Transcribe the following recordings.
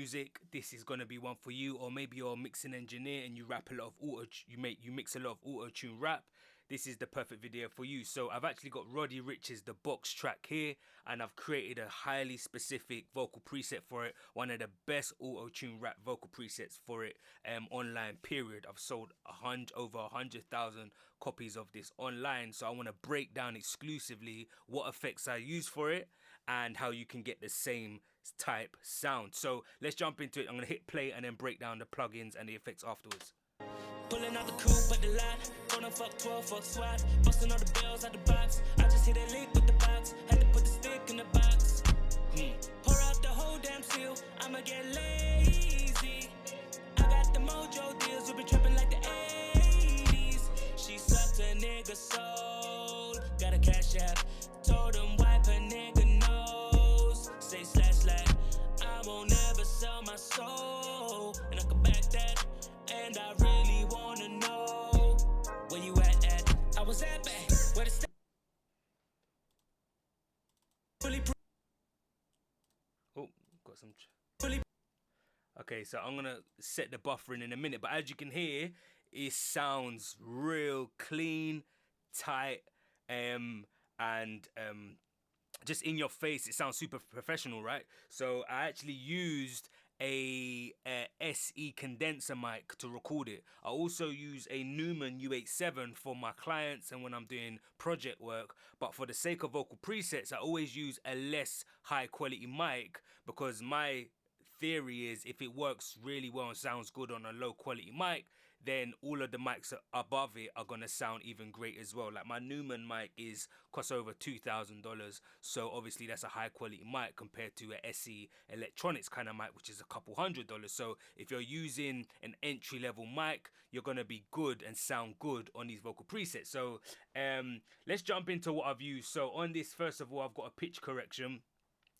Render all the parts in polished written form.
music, this is gonna be one for you. Or maybe you're a mixing engineer and you rap a lot of you mix a lot of auto-tune rap. This is the perfect video for you. So I've actually got Roddy Rich's The Box track here, and I've created a highly specific vocal preset for it. One of the best auto-tune rap vocal presets for it online, period. I've sold over 100,000 copies of this online. So I want to break down exclusively what effects I use for it and how you can get the same type sound. So let's jump into it. I'm going to hit play and then break down the plugins and the effects afterwards. Pulling out the coupe at the lot, gonna fuck 12, fuck SWAT, busting all the bells out the box. I just hit a lick with the box, had to put the stick in the box. Pour out the whole damn seal, I'ma get lazy. I got the mojo deals, we been trapping like the 80s. She sucked a nigga soul, got a cash app, told him wipe a nigga nose. Say slash like, I won't ever sell my soul, and I can back that. And I really wanna know where you at. I was at back, where the Oh, got some. Okay, so I'm gonna set the buffering in a minute, but as you can hear, it sounds real clean, tight, and just in your face. It sounds super professional, right? So I actually used a SE condenser mic to record it. I also use a Neumann U87 for my clients and when I'm doing project work, but for the sake of vocal presets I always use a less high quality mic, because my theory is if it works really well and sounds good on a low quality mic, then all of the mics above it are gonna sound even great as well. Like my Neumann mic costs over $2,000, so obviously that's a high quality mic compared to a SE electronics kind of mic, which is a couple $100. So if you're using an entry level mic, you're gonna be good and sound good on these vocal presets. So let's jump into what I've used. So on this, first of all, I've got a pitch correction.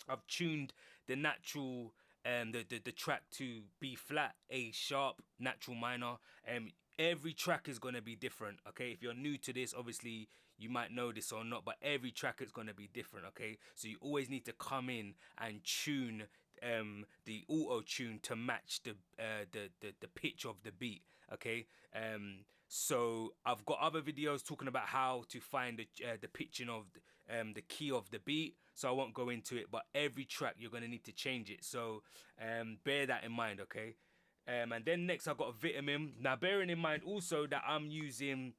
I've tuned the natural the track to B flat, A sharp, natural minor. Every track is going to be different, okay? If you're new to this, obviously you might know this or not, but every track is going to be different, okay? So you always need to come in and tune the auto tune to match the pitch of the beat, okay? So I've got other videos talking about how to find the pitching of the key of the beat, so I won't go into it, but every track you're going to need to change it, so bear that in mind, okay? And then next I've got a Vitamin. Now bearing in mind also that I'm using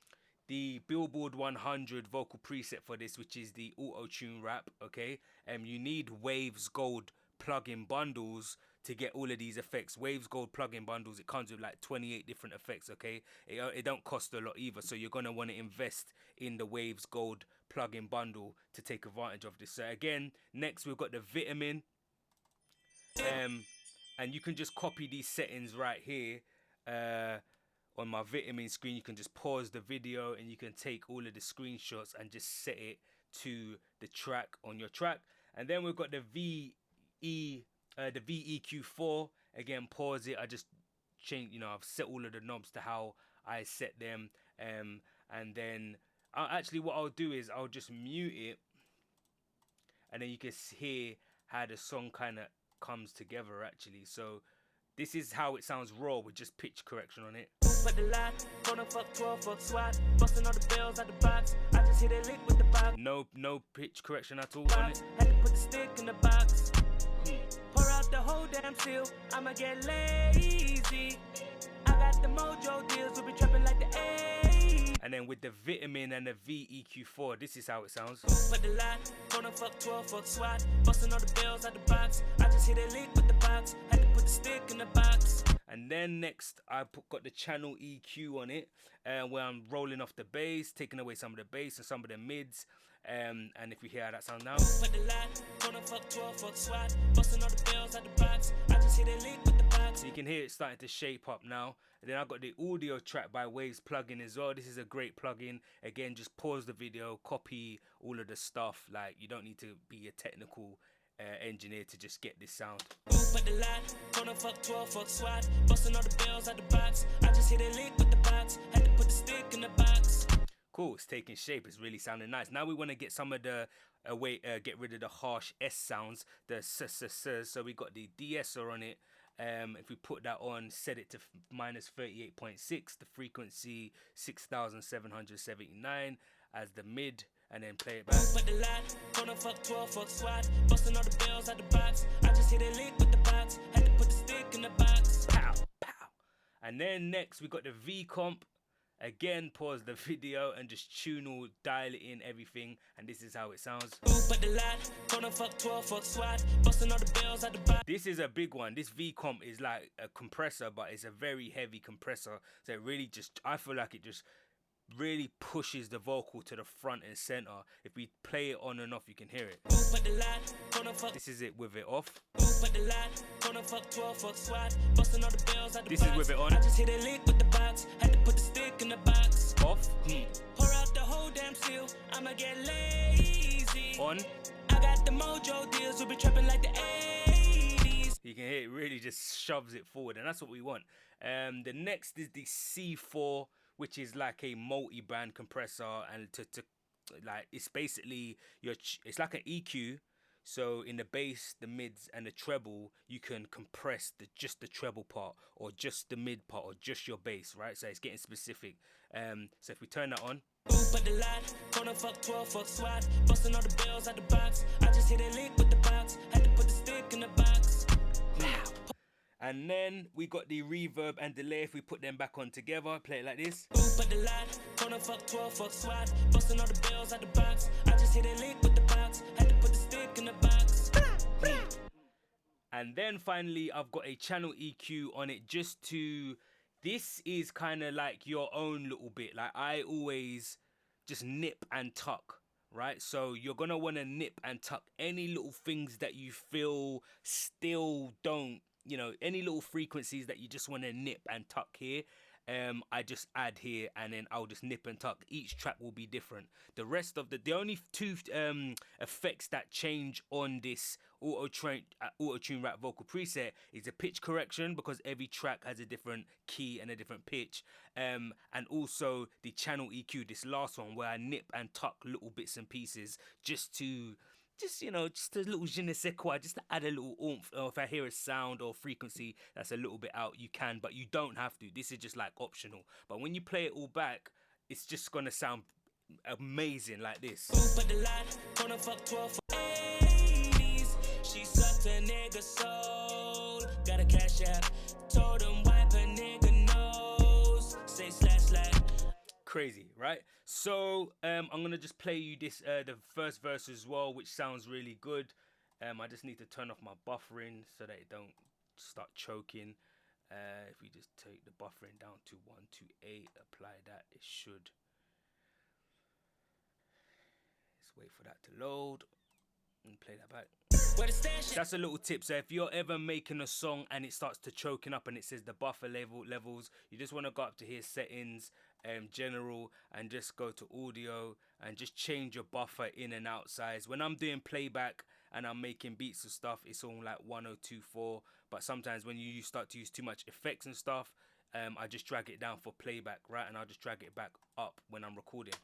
the Billboard 100 vocal preset for this, which is the auto-tune rap, okay? You need Waves Gold plugin bundles to get all of these effects. Waves Gold plugin bundles, it comes with like 28 different effects, okay? It don't cost a lot either, so you're going to want to invest in the Waves Gold plugin bundle to take advantage of this. So again, next we've got the Vitamin. And you can just copy these settings right here on my Vitamin screen. You can just pause the video and you can take all of the screenshots and just set it to the track on your track. And then we've got the VEQ4. Again, pause it. I just change, I've set all of the knobs to how I set them. And then actually what I'll do is I'll just mute it, and then you can hear how the song kind of comes together actually. So this is how it sounds raw with just pitch correction on it. But the lot, gonna fuck 12, fuck SWAT, busting all the bells out the box. I just hit a lick with the box. No pitch correction at all on it. Had to put the stick in the box. Pour out the whole damn seal, I'ma get lazy. I got the mojo deals, we be trapping like the 80s. And then with the Vitamin and the VEQ4, this is how it sounds. But the lot, gonna fuck 12, fuck SWAT, busting all the bells out the box. I just hit a lick with the box, had to put the stick in the box. And then next I got the channel EQ on it, where I'm rolling off the bass, taking away some of the bass and some of the mids. And if you hear how that sounds now. But the lot, gonna fuck 12, fuck SWAT, busting all the bells out the box. I just hit a lick with the box. So you can hear it starting to shape up now. And then I've got the audio track by Waves plugin as well. This is a great plugin. Again, just pause the video, copy all of the stuff. Like, you don't need to be a technical engineer to just get this sound. But the lot, gonna fuck 12, fuck SWAT, busting all the bells out the box. I just hit a lick with the box, had to put the stick in the box. Cool, it's taking shape. It's really sounding nice. Now we want to get some of the get rid of the harsh S sounds, the s. So we got the de-esser on it, If we put that on, set it to minus 38.6, the frequency 6,779 as the mid, and then play it back. But the lot, gonna fuck 12, fuck SWAT, busting all the bells out the box. I just hit a lick with the box, had to put the stick in the box. Pow, pow. And then next we got the V comp. Again, pause the video and just tune all, dial it in, everything, and this is how it sounds. But the lot, gonna fuck 12, fuck SWAT, busting all the bells out the box. This is a big one. This V comp is like a compressor, but it's a very heavy compressor. So it really just, I feel like it just really pushes the vocal to the front and center. If we play it on and off, you can hear it. But the lot, gonna fuck. This is it with it off. But the lot, gonna fuck 12, fuck SWAT, busting all the bells out the box. This is with it on. I just hit a lick with the box, had to put the stick in the box. Off. Pour out the whole damn seal, I'ma get lazy. On. I got the mojo deals, we be trapping like the 80s. You can hear it really just shoves it forward, and that's what we want. The next is the C4, which is like a multi-band compressor, and to like, it's basically it's like an EQ. So in the bass, the mids, and the treble, you can compress just the treble part, or just the mid part, or just your bass, right? So it's getting specific. So if we turn that on. But the lot, gonna fuck 12, fuck SWAT, busting all the bells out the box. I just hit a lick with the box, had to put the stick in the box. And then we got the reverb and delay. If we put them back on together, play it like this. But the lot, gonna fuck 12, fuck SWAT, busting all the bells out the box. I just hit a lick with the box, had to put the stick in the box. And then finally, I've got a channel EQ on it just to, this is kind of like your own little bit. Like, I always just nip and tuck, right? So you're going to want to nip and tuck any little things that you feel still don't, you know, any little frequencies that you just want to nip and tuck here. I just add here, and then I'll just nip and tuck. Each track will be different. The rest of the only two effects that change on this Autotune rap vocal preset is the pitch correction, because every track has a different key and a different pitch, and also the channel EQ, this last one, where I nip and tuck little bits and pieces just to, you know, just a little je ne sais quoi, just to add a little oomph. Or if I hear a sound or frequency that's a little bit out, you can, but you don't have to. This is just like optional. But when you play it all back, it's just gonna sound amazing like this. But the lot, gonna fuck 12 for 80s. She sucked a nigga soul, got a cash app, told him wipe a nigga nose, say slash slash. Crazy, right? So I'm gonna just play you this the first verse as well, which sounds really good. I just need to turn off my buffering so that it don't start choking. If we just take the buffering down to 128, apply that, it should. Let's wait for that to load and play that back. That's a little tip. So if you're ever making a song and it starts to choking up and it says the buffer levels, you just want to go up to here, settings, general, and just go to audio and just change your buffer in and out size. When I'm doing playback and I'm making beats and stuff, it's on like 1024, but sometimes when you start to use too much effects and stuff, I just drag it down for playback, right? And I'll just drag it back up when I'm recording.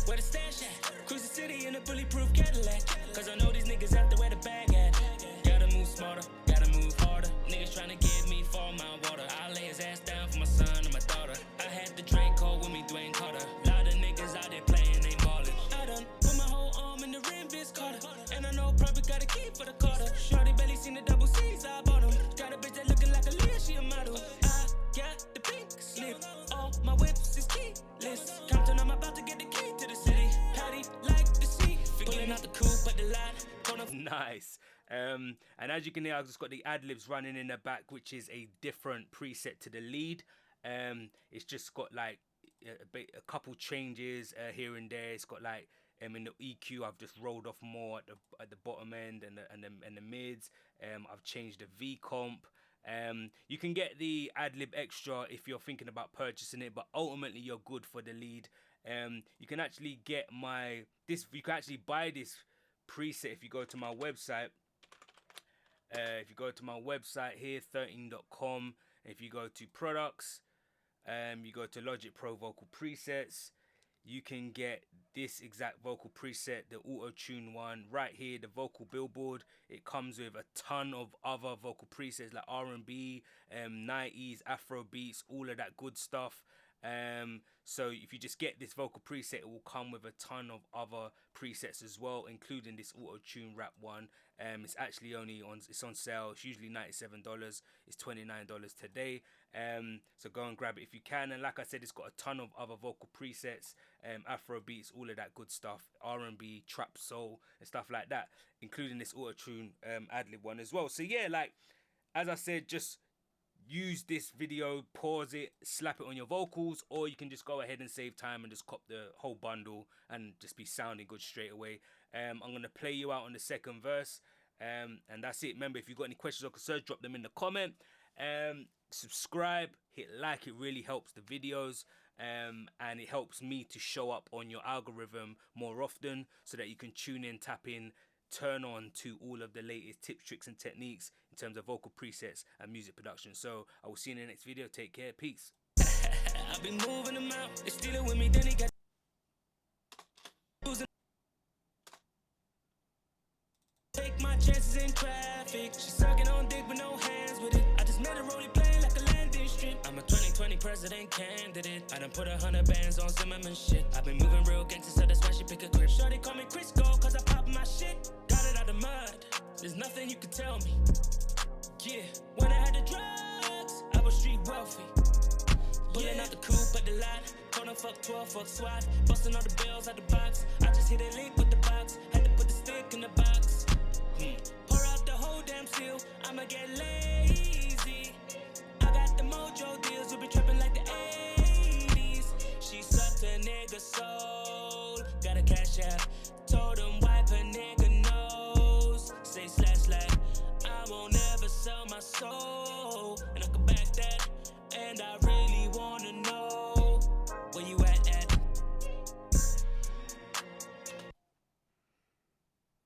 Where the stash at? Cruise the city in a bulletproof Cadillac, cause I know these niggas out there where the bag at. Gotta move smarter, gotta move harder. Niggas tryna give me 4 mile water. I lay his ass down for my son and my daughter. I had the Draco with me, Dwayne Carter. Lot of niggas out there playing, ain't ballin'. I done put my whole arm in the rim, Vince Carter. And I know probably got a key for the Carter. Shorty belly seen the double C's, I bought them. Got a bitch that looking like a Leah, she a model. I got the pink slip, all my whips is keyless. Compton, I'm about to get the key to the city. Patty like the sea, pulling out the coupe, but the lot. Nice. And as you can hear, I've just got the ad-libs running in the back, which is a different preset to the lead. It's just got like a couple changes here and there. It's got like in the EQ, I've just rolled off more at the bottom end and the mids. I've changed the V comp. You can get the ad-lib extra if you're thinking about purchasing it, but ultimately you're good for the lead. You can actually get you can actually buy this preset if you go to my website. If you go to my website here, 13.com, if you go to products, you go to Logic Pro Vocal Presets, you can get this exact vocal preset, the Autotune one, right here, the vocal billboard. It comes with a ton of other vocal presets like R&B, 90s, Afro beats, all of that good stuff. So if you just get this vocal preset, it will come with a ton of other presets as well, including this Autotune rap one. It's actually it's on sale. It's usually $97. It's $29 today. So go and grab it if you can. And like I said, it's got a ton of other vocal presets, Afro beats, all of that good stuff, R&B, trap, soul, and stuff like that, including this Autotune ad-lib one as well. So yeah, like as I said, just use this video, pause it, slap it on your vocals, or you can just go ahead and save time and just cop the whole bundle and just be sounding good straight away. I'm gonna play you out on the second verse, and that's it. Remember, if you've got any questions or concerns, drop them in the comment. Subscribe, hit like, it really helps the videos, and it helps me to show up on your algorithm more often, so that you can tune in, tap in, turn on to all of the latest tips, tricks, and techniques in terms of vocal presets and music production. So I will see you in the next video. Take care. Peace. I've been moving them out. They stealing with me, then he got losing. Take my chances in traffic. She sucking on dick with no hands with it. I just made a rollie playing like a landing strip. I'm a 2020 president candidate. I done put 100 bands on Zimmerman shit. I've been moving real gangster, so that's why she pick a grip. Shorty call me Crisco, cause I pop my shit. Got it out the mud. There's nothing you can tell me. Yeah, when I had the drugs, I was street wealthy. Pulling out the coupe at the lot. Gonna fuck 12, fuck SWAT. Busting all the bills out the box. I just hit a link with the box. Had to put the stick in the box. Pour out the whole damn seal. I'ma get lazy. I got the mojo deals. We be trapping like the 80s. She sucked a nigga soul. Got a cash app. Told him wipe a nigga nose. Say slash like I won't ever sell my soul. And I can back that. And I really wanna